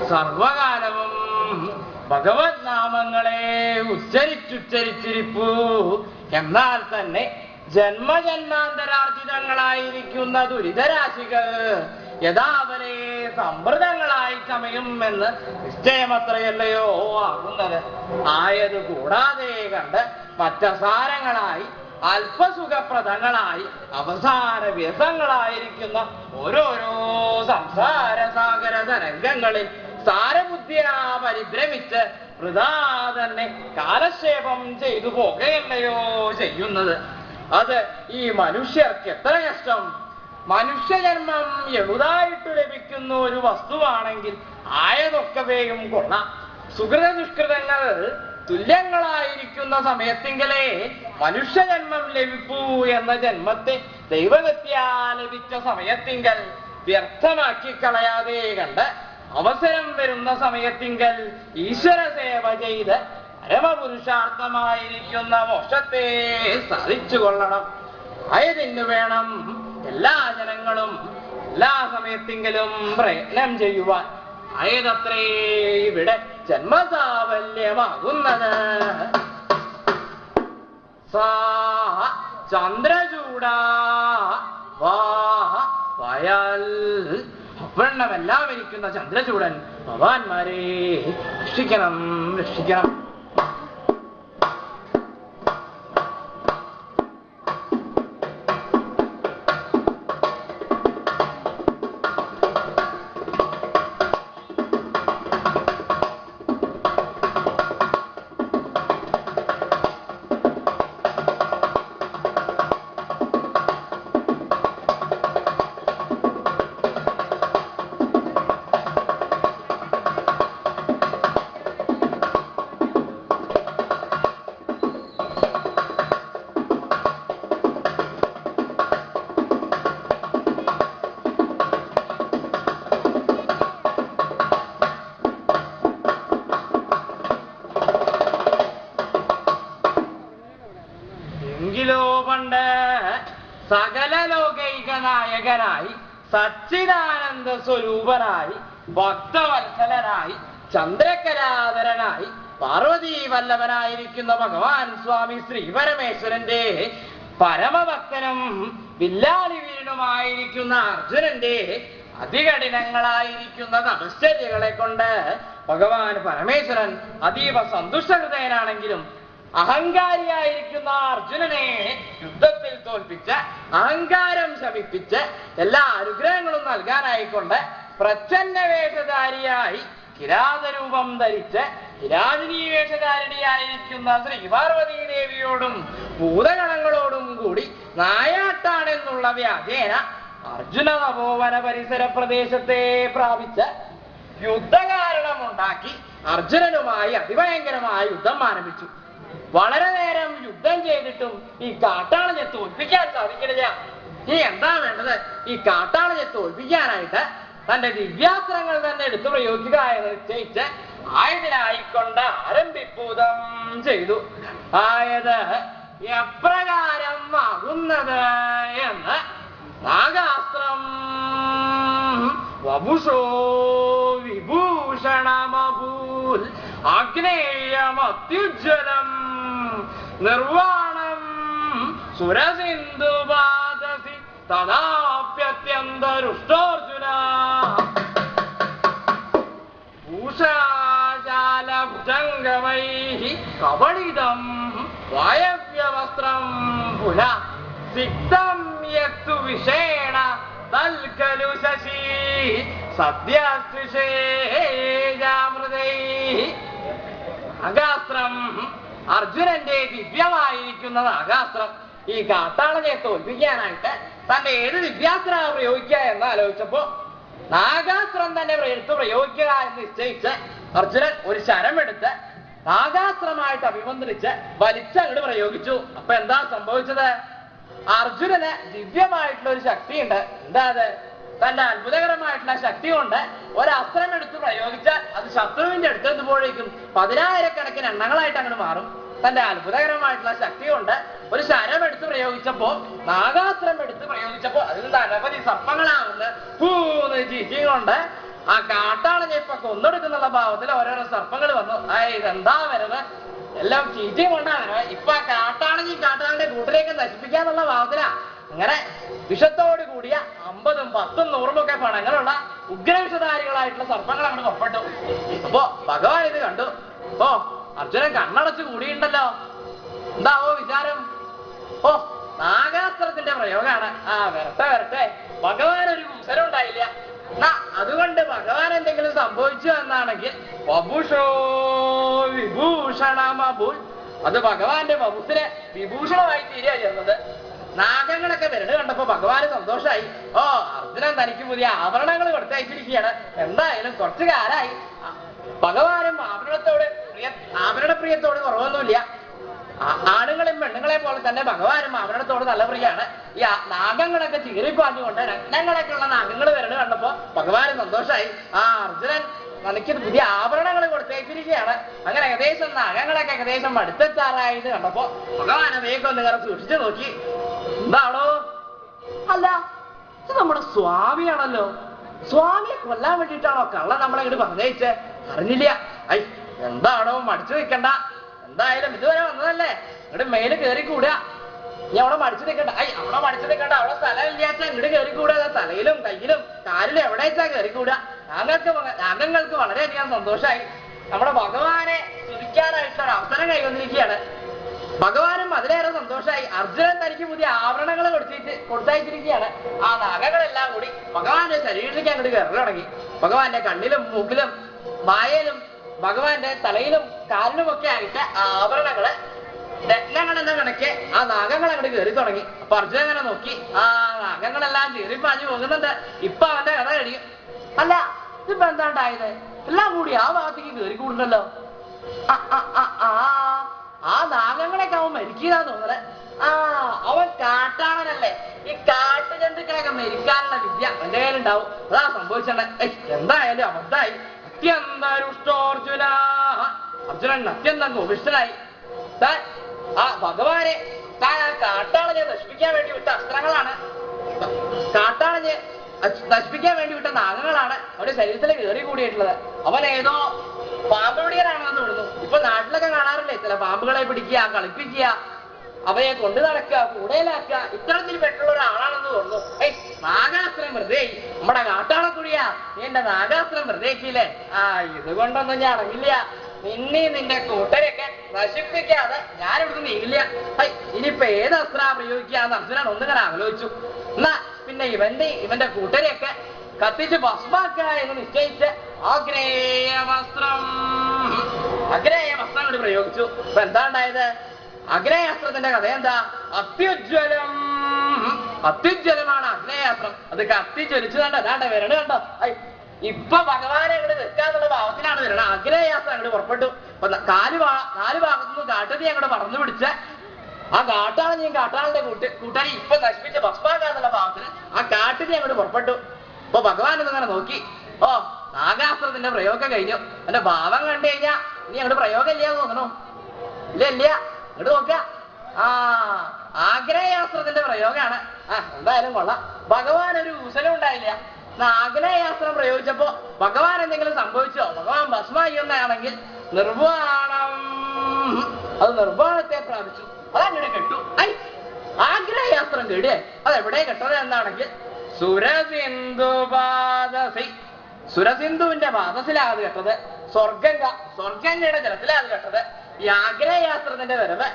സർവകാലവും ഭഗവത് നാമങ്ങളെ ഉച്ചരിച്ചിരിപ്പു. എന്നാൽ തന്നെ ജന്മജന്മാന്തരാർജിതങ്ങളായിരിക്കുന്ന ദുരിതരാശികൾ യഥാവരെ സമ്പ്രദങ്ങളായി ചമയും എന്ന് നിശ്ചയമത്രയല്ലയോ ആകുന്നത്. ആയത് കൂടാതെ കണ്ട് മറ്റസാരങ്ങളായി അല്പസുഖപ്രദങ്ങളായി അവസാന വ്യസങ്ങളായിരിക്കുന്ന ഓരോരോ സംസാര സാഗര തരംഗങ്ങളിൽ സാരബുദ്ധിയാ പരിഭ്രമിച്ച് വൃഥാ തന്നെ കാലക്ഷേപം ചെയ്തു പോകുകയല്ലയോ ചെയ്യുന്നത്. അത് ഈ മനുഷ്യർക്ക് എത്ര കഷ്ടം. മനുഷ്യജന്മം എളുതായിട്ട് ലഭിക്കുന്ന ഒരു വസ്തുവാണെങ്കിൽ ആയതൊക്കവേയും കൊള്ളാം. സുഹൃത ദുഷ്കൃതങ്ങൾ തുല്യങ്ങളായിരിക്കുന്ന സമയത്തെങ്കിലേ മനുഷ്യജന്മം ലഭിപ്പൂ എന്ന ജന്മത്തെ ദൈവഗത്യാ ലഭിച്ച സമയത്തിങ്കൽ വ്യർത്ഥമാക്കി കളയാതെ കണ്ട് അവസരം വരുന്ന സമയത്തിങ്കൽ ഈശ്വര സേവ ചെയ്ത് പരമപുരുഷാർത്ഥമായിരിക്കുന്ന മോക്ഷത്തെ സാധിച്ചു കൊള്ളണം. ആയതിനു വേണം എല്ലാ ജനങ്ങളും എല്ലാ സമയത്തെങ്കിലും പ്രയത്നം ചെയ്യുവാൻ. ആയതത്രേ ഇവിടെ ജന്മസാഫല്യമാകുന്നത്. സാ ചന്ദ്രചൂടാ വയൽ അവണ്ണമെല്ലാം ഇരിക്കുന്ന ചന്ദ്രചൂടൻ ഭഗവാന്മാരെ രക്ഷിക്കണം രക്ഷിക്കണം. സകല ലോകൈക നായകനായി സച്ചിദാനന്ദ സ്വരൂപനായി ഭക്തവത്സലനായി ചന്ദ്രകലാധരനായി പാർവതീ വല്ലഭനായിരിക്കുന്ന ഭഗവാൻ സ്വാമി ശ്രീ പരമേശ്വരന്റെ പരമഭക്തനും വില്ലാളി വീരനുമായിരിക്കുന്ന അർജുനന്റെ അതികഠിനങ്ങളായിരിക്കുന്ന തപശ്ചര്യകളെ കൊണ്ട് ഭഗവാൻ പരമേശ്വരൻ അതീവ സന്തുഷ്ടഹൃദയനാണെങ്കിലും അഹങ്കാരിയായിരിക്കുന്ന അർജുനനെ യുദ്ധത്തിൽ തോൽപ്പിച്ച് അഹങ്കാരം ശമിപ്പിച്ച് എല്ലാ അനുഗ്രഹങ്ങളും നൽകാനായിക്കൊണ്ട് പ്രച്ഛന്ന വേഷധാരിയായി കിരാതരൂപം ധരിച്ച് കിരാതിനി വേഷധാരിണിയായിരിക്കുന്ന ശ്രീ പാർവതീ ദേവിയോടും ഭൂതഗണങ്ങളോടും കൂടി നായാട്ടാണെന്നുള്ള വ്യാജേന അർജുന തപോവന പരിസര പ്രദേശത്തെ പ്രാപിച്ച് യുദ്ധകാരണമുണ്ടാക്കി അർജുനനുമായി അതിഭയങ്കരമായ യുദ്ധം ആരംഭിച്ചു. വളരെ നേരം യുദ്ധം ചെയ്തിട്ടും ഈ കാട്ടാളനെ തോൽപ്പിക്കാൻ സാധിക്കണില്ല. ഈ എന്താ വേണ്ടത്? ഈ കാട്ടാളനെ തോൽപ്പിക്കാനായിട്ട് തന്റെ ദിവ്യാസ്ത്രങ്ങൾ തന്നെ എടുത്തു പ്രയോഗിക്കുക എന്ന് നിശ്ചയിച്ച് ആയതിനായിക്കൊണ്ട് ആരംഭിപ്പൂതം ചെയ്തു. ആയത് എപ്രകാരം ആകുന്നത് എന്ന് നാഗാസ്ത്രം വപുഷോ വിഭൂഷണമഭൂൽ അഗ്നേയമത്യുജ്വലം നിർവാണം സുരസിന്ധുപാദസി തദാപ്യത്യന്തരുഷ്ടോർജുന ഭൂഷാജാലഭുജംഗമൈഃ കബളിതം വായവ്യവസ്ത്രം പുനഃ സിക്തം യത്തു വിഷേണ തൽഖലു ശശി സദ്യസ്ത്രിഷേജാമൃതൈഃ. നാഗാസ്ത്രം അർജുനന്റെ ദിവ്യമായിരിക്കുന്ന നാഗാസ്ത്രം ഈ കാട്ടാളനെ തോൽപ്പിക്കാനായിട്ട് തന്റെ ഏത് ദിവ്യാസ്ത്രം പ്രയോഗിക്കുക എന്ന് ആലോചിച്ചപ്പോ നാഗാസ്ത്രം തന്നെ എടുത്ത് പ്രയോഗിക്കുക എന്ന് നിശ്ചയിച്ച് അർജുനൻ ഒരു ശരമെടുത്ത് നാഗാസ്ത്രമായിട്ട് അഭിമന്ത്രിച്ച് വലിച്ചങ്ങോട്ട് പ്രയോഗിച്ചു. അപ്പൊ എന്താ സംഭവിച്ചത്? അർജുനന് ദിവ്യമായിട്ടുള്ള ഒരു ശക്തിയുണ്ട്. എന്താ അത്? തന്റെ അത്ഭുതകരമായിട്ടുള്ള ശക്തി കൊണ്ട് ഒരസ്ത്രം എടുത്ത് പ്രയോഗിച്ചാൽ അത് ശത്രുവിന്റെ അടുത്തെത്തുമ്പോഴേക്കും 10,000 എണ്ണങ്ങളായിട്ട് അങ്ങോട്ട് മാറും. തന്റെ അത്ഭുതകരമായിട്ടുള്ള ശക്തി കൊണ്ട് ഒരു ശരം എടുത്ത് പ്രയോഗിച്ചപ്പോ നാഗാസ്ത്രം എടുത്ത് പ്രയോഗിച്ചപ്പോ അതിൽ നിന്ന് അനവധി സർപ്പങ്ങളാവുന്ന പൂന്ന് ചീച്ചി കൊണ്ട് ആ കാട്ടാളനെ ഇപ്പൊ കൊന്നെടുക്കുന്നുള്ള ഭാവത്തിൽ ഓരോരോ സർപ്പങ്ങൾ വന്നു. ഇതെന്താ വരവ്, എല്ലാം ചീറ്റയും കൊണ്ടാണ് ഇപ്പൊ ആ കാട്ടാളനെയും കാട്ടാളന്റെ കൂട്ടിലേക്ക് നശിപ്പിക്കാന്നുള്ള ഭാവത്തിലാ അങ്ങനെ വിഷത്തോട് കൂടിയ 50ഉം 10ഉം 100ഉം ഒക്കെ പണങ്ങളുള്ള ഉഗ്രവിഷധാരികളായിട്ടുള്ള സർപ്പങ്ങൾ അങ്ങോട്ട് പുറപ്പെട്ടു. അപ്പോ ഭഗവാൻ ഇത് കണ്ടു. ഓ, അർജുനൻ കണ്ണടച്ച് കൂടിയുണ്ടല്ലോ, എന്താവോ വിചാരം? ഓ, നാഗാസ്ത്രത്തിന്റെ പ്രയോഗമാണ്. വരട്ടെ വരട്ടെ, ഭഗവാൻ ഒരു കുസരം ഉണ്ടായില്ല. അതുകൊണ്ട് ഭഗവാൻ എന്തെങ്കിലും സംഭവിച്ചു എന്നാണെങ്കിൽ വപുഷോ വിഭൂഷണമഭൂൽ, അത് ഭഗവാന്റെ വപുസിനെ വിഭൂഷണമായി തീരുക ചെയ്യുന്നത്. നാഗങ്ങളൊക്കെ വരണ് കണ്ടപ്പോ ഭഗവാന് സന്തോഷമായി. ഓ, അർജുനൻ തനിക്ക് പുതിയ ആഭരണങ്ങൾ കൊടുത്തയച്ചിരിക്കുകയാണ്. എന്തായാലും കുറച്ചു കാലമായി ഭഗവാനും ആഭരണപ്രിയത്തോട് കുറവൊന്നുമില്ല. ആണുങ്ങളും പെണ്ണുങ്ങളെ പോലെ തന്നെ ഭഗവാനും ആഭരണത്തോട് നല്ല പ്രിയാണ്. ഈ നാഗങ്ങളൊക്കെ ചീറിപ്പാഞ്ഞുകൊണ്ട് രത്നങ്ങളൊക്കെ ഉള്ള നാഗങ്ങൾ വരണ കണ്ടപ്പോ ഭഗവാന് സന്തോഷമായി. അർജുനൻ തനിക്ക് പുതിയ ആഭരണങ്ങൾ കൊടുത്തേച്ചിരിക്കുകയാണ്. അങ്ങനെ ഏകദേശം നാഗങ്ങളൊക്കെ ഏകദേശം അടുത്തെത്താറായിട്ട് കണ്ടപ്പോ ഭഗവാനെ വേഗം ഒന്ന് കയറി സൂക്ഷിച്ചു നോക്കി. എന്താണോ, അല്ല ഇത് നമ്മുടെ സ്വാമിയാണല്ലോ, സ്വാമിയെ കൊല്ലാൻ വേണ്ടിയിട്ടാണോ കള്ളൻ നമ്മളെ ഇങ്ങോട്ട് പറഞ്ഞയച്ചേ? അറിഞ്ഞില്ല. എന്താണോ, മടിച്ചു നിൽക്കണ്ട, എന്തായാലും ഇതുവരെ വന്നതല്ലേ, ഇങ്ങോട്ട് മേല് കയറി കൂടുക. നീ അവിടെ മടിച്ചു നിൽക്കണ്ട. അവിടെ മടിച്ചു നിൽക്കണ്ട, അവിടെ സ്ഥലം ഇല്ലാച്ചാ ഇങ്ങോട്ട് കയറി കൂടുക. തലയിലും കയ്യിലും കാലിലും എവിടെ വെച്ചാ കയറി കൂടുക. നാഗങ്ങൾക്ക് വളരെയധികം സന്തോഷമായി. നമ്മുടെ ഭഗവാനെ സ്തുതിക്കാനായിട്ടുള്ള അവസരം കൈവന്നിരിക്കുകയാണ്. ഭഗവാനും അതിലേറെ സന്തോഷമായി. അർജുനൻ തനിക്ക് പുതിയ ആഭരണങ്ങൾ കൊടുത്തയച്ചിരിക്കുകയാണ്. ആ നാഗങ്ങളെല്ലാം കൂടി ഭഗവാന്റെ ശരീരത്തിലേക്ക് അങ്ങോട്ട് കയറി തുടങ്ങി. ഭഗവാന്റെ കണ്ണിലും മൂക്കിലും വായയിലും ഭഗവാന്റെ തലയിലും കാലിലുമൊക്കെ ആയിട്ട് ആഭരണങ്ങള് രത്നങ്ങൾ എന്ന കണക്ക് ആ നാഗങ്ങൾ അങ്ങോട്ട് കയറി തുടങ്ങി. അപ്പൊ അർജുനൻ അങ്ങനെ നോക്കി, നാഗങ്ങളെല്ലാം ചീറിപ്പാഞ്ഞു പോകുന്നുണ്ട്. ഇപ്പൊ അവന്റെ കഥ കഴിയും. അല്ല, ഇതിപ്പോ എന്താ ഉണ്ടായത്? എല്ലാം കൂടി ആ ഭാഗത്തേക്ക് കയറി കൂടുണ്ടല്ലോ. ആ നാഗങ്ങളെയൊക്കെ അവൻ മരിക്കാന്ന് തോന്നല്. അവൻ കാട്ടാളനല്ലേ, ഈ കാട്ടുജന്തുക്കളൊക്കെ മരിക്കാനുള്ള വിദ്യ അവന്റെ കയ്യിലുണ്ടാവും. അതാ സംഭവിച്ചത്. എന്തായാലും അബദ്ധായി. അത്യന്തരുഷ്ടോർജുന, അർജുനൻ അത്യന്തം കോപിഷ്ഠനായി. താൻ ആ ഭഗവാനെ താൻ ആ കാട്ടാളനെ നശിപ്പിക്കാൻ വേണ്ടി വിട്ട അസ്ത്രങ്ങളാണ്, കാട്ടാളനെ നശിപ്പിക്കാൻ വേണ്ടി വിട്ട നാഗങ്ങളാണ് അവന്റെ ശരീരത്തിൽ കയറി കൂടിയിട്ടുള്ളത്. അവൻ ഏതോ പാമ്പുടിയനാണെന്ന് തോന്നുന്നു. ഇപ്പൊ നാട്ടിലൊക്കെ കാണാറില്ലേ, ചില പാമ്പുകളെ പിടിക്കുക, കളിപ്പിക്കുക, അവയെ കൊണ്ടു നടക്കുക, കൂടയിലാക്കുക, ഇത്തരത്തിൽ പെട്ടുള്ള ഒരാളാണെന്ന് തോന്നുന്നു. നാഗാസ്ത്രം വെറുതെ, നമ്മുടെ കാട്ടാളക്കുടിയാ, നീ എന്റെ നാഗാസ്ത്രം വെറുതേക്കില്ലേ? ഇതുകൊണ്ടൊന്നും ഞാൻ അറിയില്ല. നിന്റെ കൂട്ടരെയൊക്കെ നശിപ്പിക്കാതെ ഞാനിവിടുന്ന് നീങ്ങില്ല. ഇനിയിപ്പൊ ഏത് അസ്ത്ര പ്രയോഗിക്കാന്ന് അർജുനൻ ഒന്നിങ്ങനെ ആലോചിച്ചു. എന്നാ പിന്നെ ഇവന്റെ കൂട്ടരെയൊക്കെ കത്തിച്ച് ഭസ്മാക്കുക എന്ന് നിശ്ചയിച്ച് അഗ്രേയവസ്ത്രം കൊണ്ട് പ്രയോഗിച്ചു. ഇപ്പൊ എന്താ ഉണ്ടായത്? അഗ്നേയാസ്ത്രത്തിന്റെ കഥ എന്താ? അത്യുജ്വലമാണ് അഗ്നേയാസ്ത്രം. അത് കത്തിജ്വലിച്ചു കണ്ടോ, അതാണ്ട് വരണ കണ്ടോ. ഇപ്പൊ ഭഗവാനെ അങ്ങോട്ട് നിൽക്കാന്നുള്ള ഭാവത്തിലാണ് വരണം. അഗ്നേയാസ്ത്രം അങ്ങോട്ട് പുറപ്പെട്ടു. അപ്പൊ നാല് ഭാഗത്തുനിന്ന് കാട്ടുതീ അങ്ങോട്ട് പറന്നു പിടിച്ച് ആ കാട്ടാളനെയും കാട്ടാളിന്റെ കൂട്ടാരി ഇപ്പൊ നശിപ്പിച്ച് ഭസ്മാക്കാന്നുള്ള ഭാവത്തിന് ആ കാട്ടുതീ അങ്ങോട്ട് പുറപ്പെട്ടു. അപ്പൊ ഭഗവാൻ ഇങ്ങനെ നോക്കി. ഓ, നാഗാസ്ത്രത്തിന്റെ പ്രയോഗം കഴിഞ്ഞു. എന്റെ ഭാവം കണ്ടു കഴിഞ്ഞാ ഇനി അങ്ങോട്ട് പ്രയോഗം ഇല്ലാന്ന് തോന്നണു. ഇല്ല അങ്ങോട്ട് നോക്ക. ആഗ്രഹയാസ്ത്രത്തിന്റെ പ്രയോഗമാണ്. എന്തായാലും കൊള്ളാം. ഭഗവാൻ ഒരു കുശലം ഉണ്ടായില്ല. ആഗ്രഹയാസ്ത്രം പ്രയോഗിച്ചപ്പോ ഭഗവാൻ എന്തെങ്കിലും സംഭവിച്ചോ? ഭഗവാൻ ഭസ്മാണെങ്കിൽ നിർവാണം, അത് നിർവാണത്തെ പ്രാപിച്ചു. അതങ്ങനെ കെട്ടു. ആഗ്രഹയാസ്ത്രം കേടേ അതെവിടെ കെട്ടത് എന്നാണെങ്കിൽ സുരസിന്ധുവിന്റെ പാദസിലാണ് കെട്ടത്. സ്വർഗംഗയുടെ ജലത്തിലാണ് കെട്ടത്. ഈ ആഗ്രഹയാസ്ത്രത്തിന്റെ വരവ്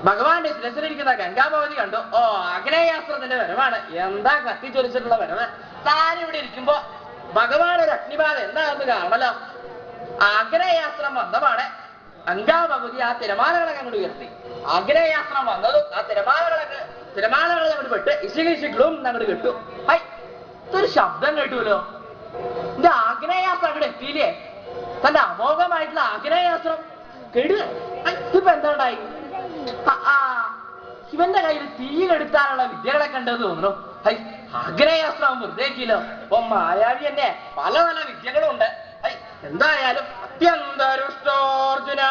ഭഗവാന്റെ ശിരസിലിരിക്കുന്ന ഗംഗാഭവതി കണ്ടു. ഓ, ആഗ്രഹയാസ്ത്രത്തിന്റെ വരവാണ്. എന്താ കത്തിച്ചൊലിച്ചിട്ടുള്ള വരവ്! താനിവിടെ ഇരിക്കുമ്പോ ഭഗവാൻ ഒരു അഗ്നിബാധ എന്താണെന്ന് കാണണല്ലോ. ആഗ്രഹയാസ്ത്രം വന്നതാണ്. ഗംഗാഭവതി ആ തിരമാലകളെ അങ്ങോട്ട് ഉയർത്തി. ആഗ്രഹയാസ്ത്രം വന്നതും ആ തിരമാലകളെ അങ്ങോട്ട് പെട്ട് ഇശികളും അങ്ങോട്ട് കെട്ടു. ഇതൊരു ശബ്ദം കേട്ടുല്ലോ. എന്റെ ആഗ്രഹയാസ്ത്രം അങ്ങോട്ട് എത്തിയില്ലേ? തന്റെ അമോഘമായിട്ടുള്ള ആഗ്രഹയാസ്ത്രം കെടു. ഇപ്പൊ എന്താ ഉണ്ടായി? ഇവന്റെ കയ്യിൽ തീയിലെടുത്താനുള്ള വിദ്യകളെ കണ്ടെന്ന് തോന്നുന്നു. ആഗ്രഹയാസ്ത്രം വെറുതേക്കില്ലോ. അപ്പൊ മായാവി തന്നെ പല വിദ്യകളും ഉണ്ട്. എന്തായാലും അത്യന്തരുഷ്ടോർജുന,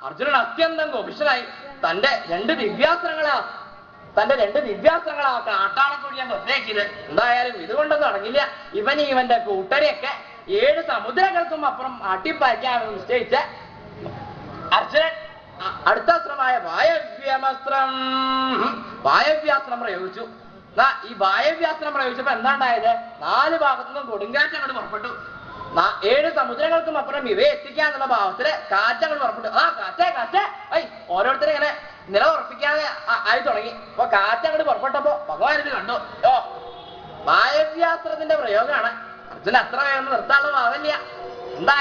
അർജുനൻ അത്യന്തം കോപിഷ്ഠനായി. തന്റെ 2 ദിവ്യാസ്ത്രങ്ങളാ തന്റെ 2 ദിവ്യാസ്ത്രങ്ങൾ ആ കാട്ടാളക്കുഴിയാൻ നിർദ്ദേശിച്ചത്. എന്തായാലും ഇതുകൊണ്ടൊന്നും നടങ്ങില്ല. ഇവന്റെ കൂട്ടരെയൊക്കെ 7 സമുദ്രങ്ങൾക്കും അപ്പുറം അട്ടിപ്പാക്കാമെന്ന് നിശ്ചയിച്ച അർജുനൻ അടുത്ത അസ്ത്രമായ വായവ്യാസ്ത്രം പ്രയോഗിച്ചു. ഈ വായവ്യാസ്ത്രം പ്രയോഗിച്ചപ്പോ എന്താണ്ടായത്? 4 ഭാഗത്തുനിന്നും കൊടുങ്കാറ്റ് അങ്ങോട്ട് പുറപ്പെട്ടു. 7 സമുദ്രങ്ങൾക്കും അപ്പുറം ഇവയെ എത്തിക്കാന്നുള്ള ഭാവത്തില് കാറ്റങ്ങൾ പുറപ്പെട്ടു. കാറ്റേ ഓരോരുത്തരും ഇങ്ങനെ നിലയുറപ്പിക്കാതെ ആയി തുടങ്ങി. അപ്പൊ കാറ്റങ്ങോട്ട് പുറപ്പെട്ടപ്പോ ഭഗവാൻ ഇത് കണ്ടു. വായവ്യാസ്ത്രത്തിന്റെ പ്രയോഗമാണ്. അർജുന അത്ര വേഗം നിർത്താനുള്ള ഭാവമില്ല. എന്താ